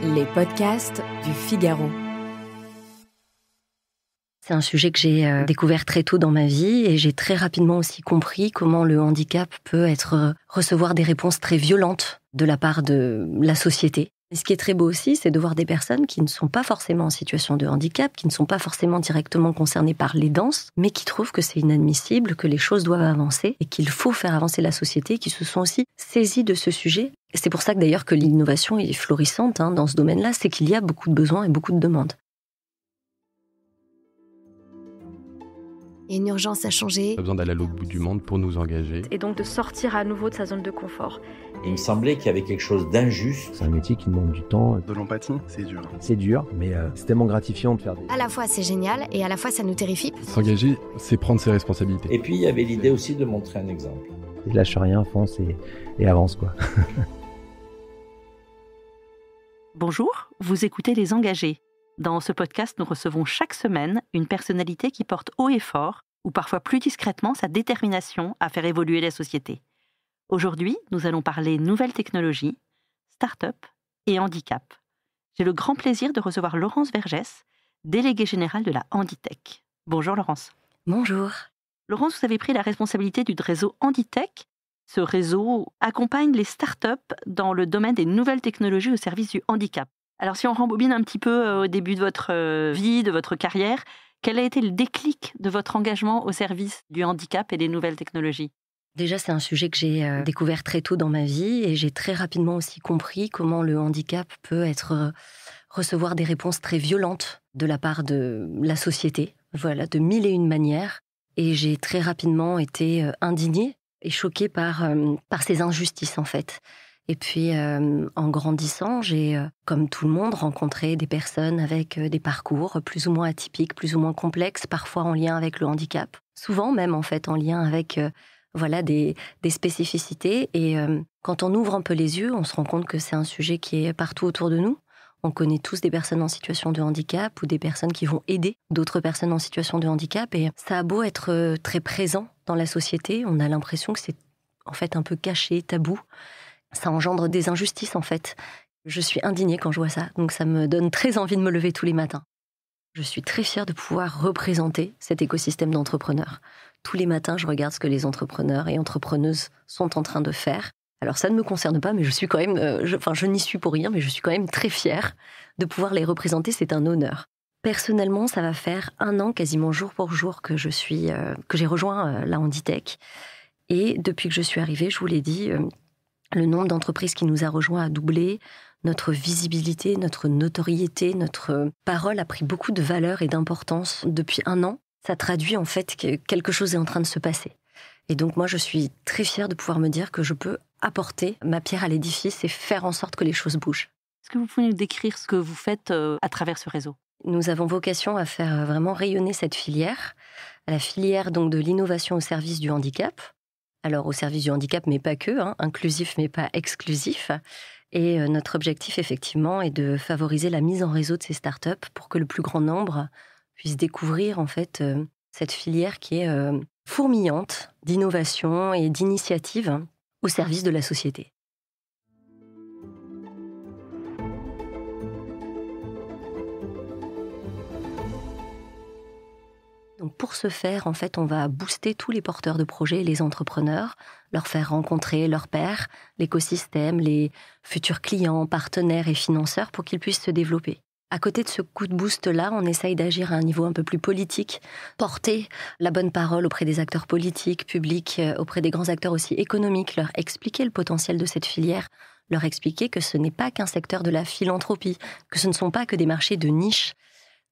Les podcasts du Figaro. C'est un sujet que j'ai découvert très tôt dans ma vie et j'ai très rapidement aussi compris comment le handicap peut recevoir des réponses très violentes de la part de la société. Et ce qui est très beau aussi, c'est de voir des personnes qui ne sont pas forcément en situation de handicap, qui ne sont pas forcément directement concernées par l'aidance, mais qui trouvent que c'est inadmissible, que les choses doivent avancer et qu'il faut faire avancer la société, qui se sont aussi saisis de ce sujet. C'est pour ça que d'ailleurs que l'innovation est florissante dans ce domaine-là, c'est qu'il y a beaucoup de besoins et beaucoup de demandes. Il y a une urgence à changer. On a besoin d'aller à l'autre bout du monde pour nous engager. Et donc de sortir à nouveau de sa zone de confort. Il me semblait qu'il y avait quelque chose d'injuste. C'est un métier qui demande du temps. De l'empathie, c'est dur. C'est dur, mais c'est tellement gratifiant de faire des... À la fois c'est génial et à la fois ça nous terrifie. S'engager, c'est prendre ses responsabilités. Et puis il y avait l'idée aussi de montrer un exemple. Et lâche rien, fonce et avance quoi. Bonjour, vous écoutez Les Engagés. Dans ce podcast, nous recevons chaque semaine une personnalité qui porte haut et fort, ou parfois plus discrètement, sa détermination à faire évoluer la société. Aujourd'hui, nous allons parler nouvelles technologies, start-up et handicap. J'ai le grand plaisir de recevoir Laurence Vergès, déléguée générale de la Handitech. Bonjour Laurence. Bonjour. Laurence, vous avez pris la responsabilité du réseau Handitech. Ce réseau accompagne les start-up dans le domaine des nouvelles technologies au service du handicap. Alors si on rembobine un petit peu au début de votre vie, de votre carrière, quel a été le déclic de votre engagement au service du handicap et des nouvelles technologies ? Déjà, c'est un sujet que j'ai découvert très tôt dans ma vie et j'ai très rapidement aussi compris comment le handicap peut recevoir des réponses très violentes de la part de la société, voilà, de mille et une manières. Et j'ai très rapidement été indignée et choquée par ces injustices, en fait. Et puis, en grandissant, j'ai, comme tout le monde, rencontré des personnes avec des parcours plus ou moins atypiques, plus ou moins complexes, parfois en lien avec le handicap. Souvent même, en fait, en lien avec des spécificités. Et quand on ouvre un peu les yeux, on se rend compte que c'est un sujet qui est partout autour de nous. On connaît tous des personnes en situation de handicap ou des personnes qui vont aider d'autres personnes en situation de handicap. Et ça a beau être très présent dans la société, on a l'impression que c'est en fait un peu caché, tabou. Ça engendre des injustices, en fait. Je suis indignée quand je vois ça, donc ça me donne très envie de me lever tous les matins. Je suis très fière de pouvoir représenter cet écosystème d'entrepreneurs. Tous les matins, je regarde ce que les entrepreneurs et entrepreneuses sont en train de faire. Alors ça ne me concerne pas, mais je suis quand même... je n'y suis pour rien, mais je suis quand même très fière de pouvoir les représenter, c'est un honneur. Personnellement, ça va faire 1 an, quasiment jour pour jour, que j'ai rejoint la Handitech. Et depuis que je suis arrivée, je vous l'ai dit... Le nombre d'entreprises qui nous a rejoints a doublé, notre visibilité, notre notoriété, notre parole a pris beaucoup de valeur et d'importance depuis 1 an. Ça traduit en fait que quelque chose est en train de se passer. Et donc moi, je suis très fière de pouvoir me dire que je peux apporter ma pierre à l'édifice et faire en sorte que les choses bougent. Est-ce que vous pouvez nous décrire ce que vous faites à travers ce réseau ? Nous avons vocation à faire vraiment rayonner cette filière, la filière donc de l'innovation au service du handicap. Alors au service du handicap, mais pas que, inclusif mais pas exclusif. Et notre objectif, effectivement, est de favoriser la mise en réseau de ces startups pour que le plus grand nombre puisse découvrir en fait cette filière qui est fourmillante d'innovation et d'initiative au service de la société. Donc pour ce faire, en fait, on va booster tous les porteurs de projets et les entrepreneurs, leur faire rencontrer leurs pairs, l'écosystème, les futurs clients, partenaires et financeurs pour qu'ils puissent se développer. À côté de ce coup de boost-là, on essaye d'agir à un niveau un peu plus politique, porter la bonne parole auprès des acteurs politiques, publics, auprès des grands acteurs aussi économiques, leur expliquer le potentiel de cette filière, leur expliquer que ce n'est pas qu'un secteur de la philanthropie, que ce ne sont pas que des marchés de niche.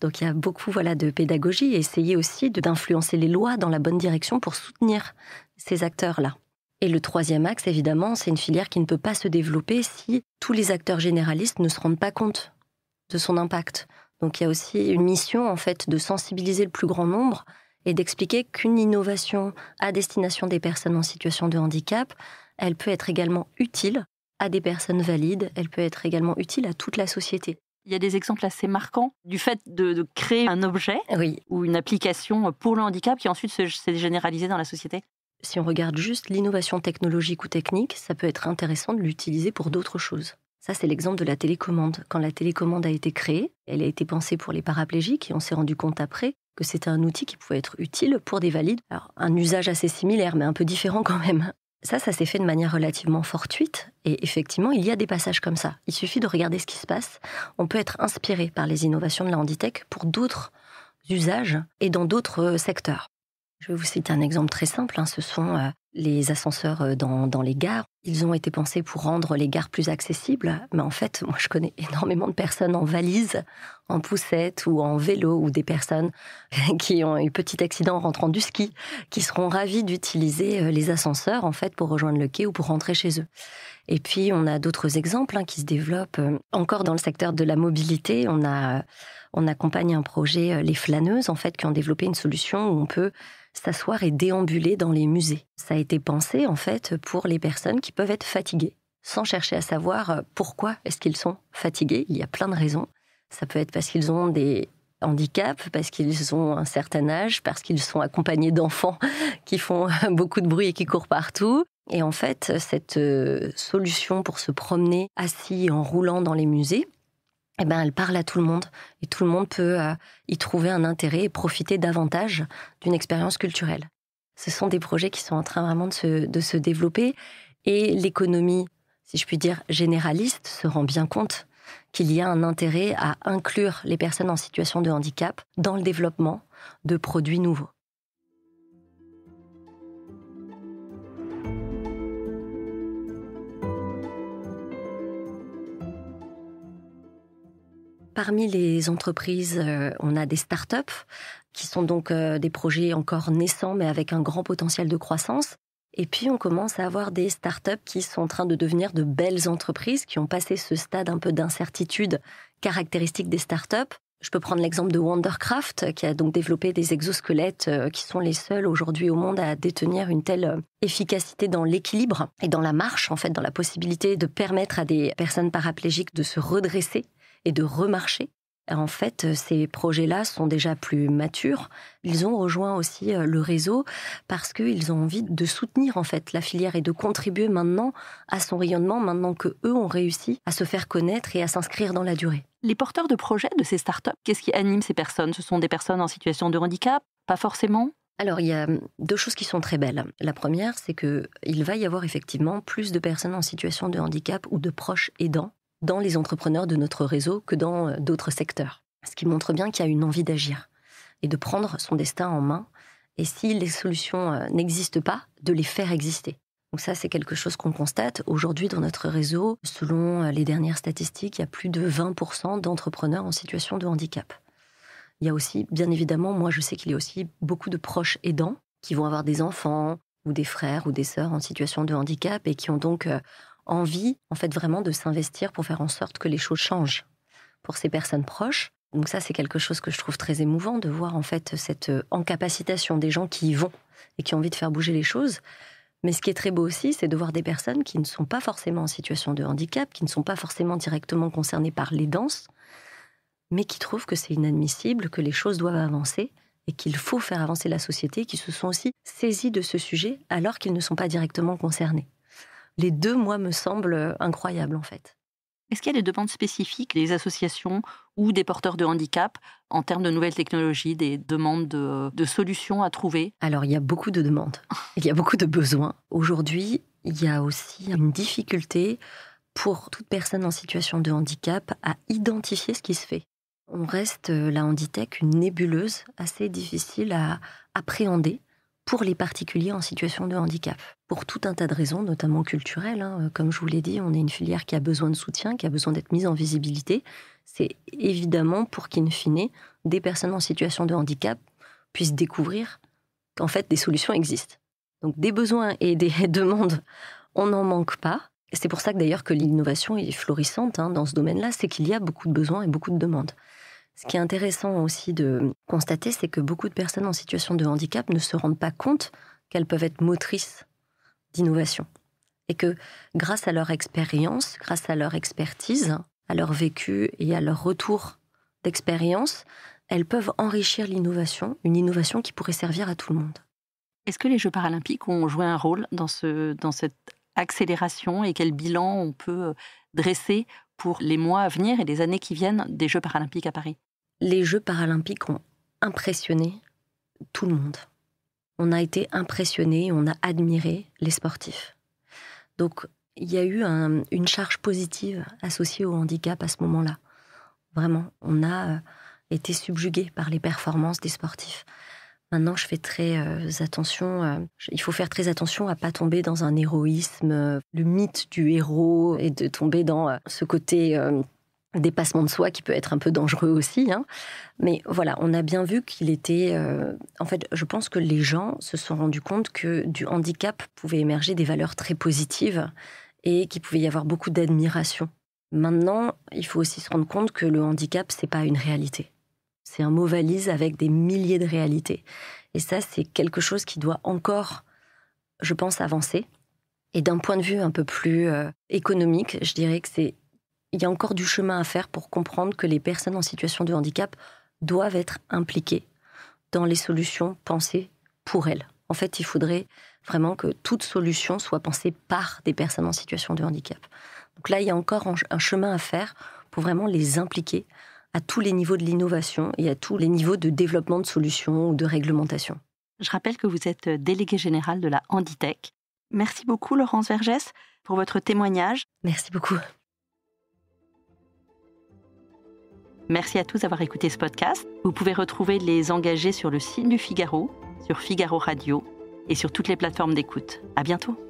Donc il y a beaucoup de pédagogie et essayer aussi d'influencer les lois dans la bonne direction pour soutenir ces acteurs-là. Et le 3e axe, évidemment, c'est une filière qui ne peut pas se développer si tous les acteurs généralistes ne se rendent pas compte de son impact. Donc il y a aussi une mission en fait de sensibiliser le plus grand nombre et d'expliquer qu'une innovation à destination des personnes en situation de handicap, elle peut être également utile à des personnes valides, elle peut être également utile à toute la société. Il y a des exemples assez marquants du fait de créer un objet ou une application pour le handicap qui ensuite s'est généralisée dans la société. Si on regarde juste l'innovation technologique ou technique, ça peut être intéressant de l'utiliser pour d'autres choses. Ça, c'est l'exemple de la télécommande. Quand la télécommande a été créée, elle a été pensée pour les paraplégiques et on s'est rendu compte après que c'était un outil qui pouvait être utile pour des valides. Alors, un usage assez similaire, mais un peu différent quand même. Ça s'est fait de manière relativement fortuite et effectivement, il y a des passages comme ça. Il suffit de regarder ce qui se passe. On peut être inspiré par les innovations de la Handitech pour d'autres usages et dans d'autres secteurs. Je vais vous citer un exemple très simple. Ce sont les ascenseurs dans les gares. Ils ont été pensés pour rendre les gares plus accessibles. Mais en fait, moi, je connais énormément de personnes en valise, en poussette ou en vélo, ou des personnes qui ont eu petit accident en rentrant du ski, qui seront ravis d'utiliser les ascenseurs, en fait, pour rejoindre le quai ou pour rentrer chez eux. Et puis, on a d'autres exemples qui se développent. Encore dans le secteur de la mobilité, on accompagne un projet, les flâneuses, en fait, qui ont développé une solution où on peut s'asseoir et déambuler dans les musées. Ça a été pensé, en fait, pour les personnes qui peuvent être fatiguées, sans chercher à savoir pourquoi est-ce qu'ils sont fatigués. Il y a plein de raisons. Ça peut être parce qu'ils ont des handicaps, parce qu'ils ont un certain âge, parce qu'ils sont accompagnés d'enfants qui font beaucoup de bruit et qui courent partout. Et en fait, cette solution pour se promener assis en roulant dans les musées, elle parle à tout le monde. Et tout le monde peut y trouver un intérêt et profiter davantage d'une expérience culturelle. Ce sont des projets qui sont en train vraiment de se développer. Et l'économie, si je puis dire, généraliste, se rend bien compte qu'il y a un intérêt à inclure les personnes en situation de handicap dans le développement de produits nouveaux. Parmi les entreprises, on a des startups qui sont donc des projets encore naissants mais avec un grand potentiel de croissance. Et puis on commence à avoir des startups qui sont en train de devenir de belles entreprises, qui ont passé ce stade un peu d'incertitude caractéristique des startups. Je peux prendre l'exemple de Wondercraft, qui a donc développé des exosquelettes qui sont les seuls aujourd'hui au monde à détenir une telle efficacité dans l'équilibre et dans la marche, en fait, dans la possibilité de permettre à des personnes paraplégiques de se redresser et de remarcher. En fait, ces projets-là sont déjà plus matures. Ils ont rejoint aussi le réseau parce qu'ils ont envie de soutenir en fait la filière et de contribuer maintenant à son rayonnement, maintenant qu'eux ont réussi à se faire connaître et à s'inscrire dans la durée. Les porteurs de projets de ces startups, qu'est-ce qui anime ces personnes ? Ce sont des personnes en situation de handicap ? Pas forcément ? Alors, il y a deux choses qui sont très belles. La première, c'est qu'il va y avoir effectivement plus de personnes en situation de handicap ou de proches aidants dans les entrepreneurs de notre réseau que dans d'autres secteurs. Ce qui montre bien qu'il y a une envie d'agir et de prendre son destin en main. Et si les solutions n'existent pas, de les faire exister. Donc ça, c'est quelque chose qu'on constate. Aujourd'hui, dans notre réseau, selon les dernières statistiques, il y a plus de 20% d'entrepreneurs en situation de handicap. Il y a aussi, bien évidemment, moi je sais qu'il y a aussi beaucoup de proches aidants qui vont avoir des enfants ou des frères ou des sœurs en situation de handicap et qui ont donc envie, en fait, vraiment de s'investir pour faire en sorte que les choses changent pour ces personnes proches. Donc ça, c'est quelque chose que je trouve très émouvant de voir, en fait, cette encapacitation des gens qui y vont et qui ont envie de faire bouger les choses. Mais ce qui est très beau aussi, c'est de voir des personnes qui ne sont pas forcément en situation de handicap, qui ne sont pas forcément directement concernées par l'aidance, mais qui trouvent que c'est inadmissible, que les choses doivent avancer et qu'il faut faire avancer la société, qui se sont aussi saisis de ce sujet alors qu'ils ne sont pas directement concernés. Les deux, moi, me semblent incroyables, en fait. Est-ce qu'il y a des demandes spécifiques des associations ou des porteurs de handicap en termes de nouvelles technologies, des demandes de solutions à trouver ? Alors, il y a beaucoup de demandes. Il y a beaucoup de besoins. Aujourd'hui, il y a aussi une difficulté pour toute personne en situation de handicap à identifier ce qui se fait. On reste, la Handitech, une nébuleuse assez difficile à appréhender pour les particuliers en situation de handicap. Pour tout un tas de raisons, notamment culturelles. Comme je vous l'ai dit, on est une filière qui a besoin de soutien, qui a besoin d'être mise en visibilité. C'est évidemment pour qu'in fine, des personnes en situation de handicap puissent découvrir qu'en fait, des solutions existent. Donc des besoins et des demandes, on n'en manque pas. C'est pour ça que d'ailleurs que l'innovation est florissante dans ce domaine-là, c'est qu'il y a beaucoup de besoins et beaucoup de demandes. Ce qui est intéressant aussi de constater, c'est que beaucoup de personnes en situation de handicap ne se rendent pas compte qu'elles peuvent être motrices d'innovation. Et que grâce à leur expérience, grâce à leur expertise, à leur vécu et à leur retour d'expérience, elles peuvent enrichir l'innovation, une innovation qui pourrait servir à tout le monde. Est-ce que les Jeux paralympiques ont joué un rôle dans cette accélération et quel bilan on peut dresser pour les mois à venir et les années qui viennent des Jeux paralympiques à Paris? Les Jeux paralympiques ont impressionné tout le monde. On a été impressionnés, on a admiré les sportifs. Donc, il y a eu une charge positive associée au handicap à ce moment-là. Vraiment, on a été subjugués par les performances des sportifs. Maintenant, je fais très attention. Il faut faire très attention à pas tomber dans un héroïsme, le mythe du héros, et de tomber dans ce côté dépassement de soi qui peut être un peu dangereux aussi. Hein. Mais voilà, on a bien vu qu'il était... en fait, je pense que les gens se sont rendus compte que du handicap pouvait émerger des valeurs très positives et qu'il pouvait y avoir beaucoup d'admiration. Maintenant, il faut aussi se rendre compte que le handicap, c'est pas une réalité. C'est un mot valise avec des milliers de réalités. Et ça, c'est quelque chose qui doit encore, je pense, avancer. Et d'un point de vue un peu plus économique, je dirais que il y a encore du chemin à faire pour comprendre que les personnes en situation de handicap doivent être impliquées dans les solutions pensées pour elles. En fait, il faudrait vraiment que toute solution soit pensée par des personnes en situation de handicap. Donc là, il y a encore un chemin à faire pour vraiment les impliquer à tous les niveaux de l'innovation et à tous les niveaux de développement de solutions ou de réglementation. Je rappelle que vous êtes déléguée générale de la Handitech. Merci beaucoup, Laurence Vergès, pour votre témoignage. Merci beaucoup. Merci à tous d'avoir écouté ce podcast. Vous pouvez retrouver Les Engagés sur le site du Figaro, sur Figaro Radio et sur toutes les plateformes d'écoute. À bientôt.